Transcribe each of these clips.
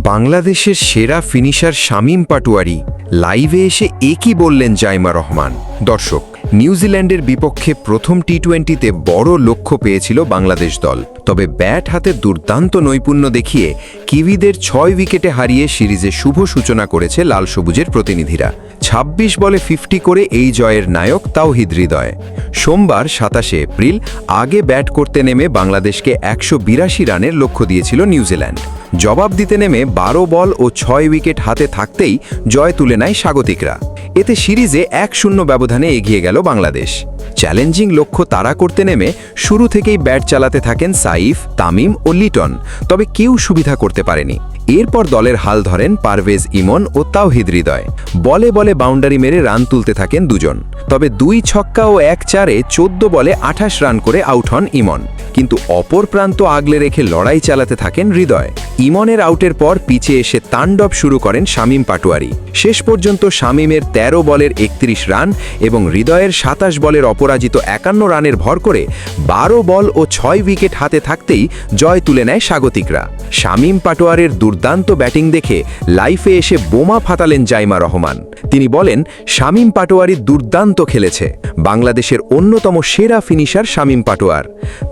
বাংলাদেশের সেরা ফিনিশার শামীম পাটোয়ারি লাইভে এসে একই বললেন জাইমা রহমান। দর্শক, নিউজিল্যান্ডের বিপক্ষে প্রথম টি-20তে বড় লক্ষ্য পেয়েছিল বাংলাদেশ দল, তবে ব্যাট হাতে দুর্দান্ত নৈপুণ্য দেখিয়ে কিভিদের 6 উইকেটে হারিয়ে সিরিজে শুভ সূচনা করেছে লাল সবুজের প্রতিনিধিরা। ২৬ বলে 50 করে এই জয়ের নায়ক তাওহিদ হৃদয়। সোমবার ২৭ এপ্রিল আগে ব্যাট করতে নেমে বাংলাদেশকে ১৮২ রানের লক্ষ্য দিয়েছিল নিউজিল্যান্ড। জবাব দিতে নেমে ১২ বল ও ৬ উইকেট হাতে থাকতেই জয় তুলে নেয় স্বাগতিকরা। এতে সিরিজে ১-০ ব্যবধানে এগিয়ে গেল বাংলাদেশ। চ্যালেঞ্জিং লক্ষ্য তাড়া করতে নেমে শুরু থেকেই ব্যাট চালাতে থাকেন সাইফ, তামিম ও লিটন, তবে কেউ সুবিধা করতে পারেনি। এরপর দলের হাল ধরেন পারভেজ ইমন ও তাওহিদ হৃদয়। বলে বলে বাউন্ডারি মেরে রান তুলতে থাকেন দুজন, তবে 2 ছক্কা ও 1 চারে 14 বলে 28 রান করে আউট হন ইমন। কিন্তু অপর প্রান্ত আগলে রেখে লড়াই চালাতে থাকেন হৃদয়। ইমনের আউটের পর পিচে এসে তাণ্ডব শুরু করেন শামীম পাটোয়ারি। শেষ পর্যন্ত শামীমের 13 বলের 31 রান এবং হৃদয়ের 27 বলের অপরাজিত 51 রানের ভর করে 12 বল ও 6 উইকেট হাতে থাকতেই জয় তুলে নেয় স্বাগতিকরা। শামীম পাটোয়ারের দুর্দান্ত ব্যাটিং দেখে লাইফে এসে বোমা ফাটালেন জাইমা রহমান। তিনি বলেন, শামীম পাটোয়ারি দুর্দান্ত খেলেছে। বাংলাদেশের অন্যতম সেরা ফিনিশার শামীম পাটোয়ার।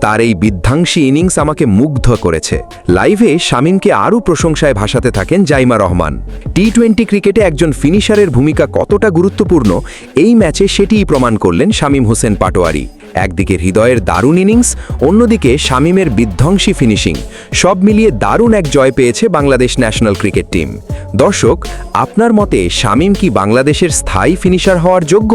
তার এই বিধ্বংসী ইনিংস আমাকে মুগ্ধ করেছে। লাইভে শামীমকে আরও প্রশংসায় ভাসাতে থাকেন জাইমা রহমান। টি-20 ক্রিকেটে একজন ফিনিশারের ভূমিকা কতটা গুরুত্বপূর্ণ এই ম্যাচে সেটিই প্রমাণ করলেন শামীম হোসেন পাটোয়ারি। একদিকে হৃদয়ের দারুণ ইনিংস, অন্যদিকে শামীমের বিধ্বংসী ফিনিশিং, সব মিলিয়ে দারুণ এক জয় পেয়েছে বাংলাদেশ ন্যাশনাল ক্রিকেট টিম। দর্শক, আপনার মতে শামীম কি বাংলাদেশের স্থায়ী ফিনিশার হওয়ার যোগ্য?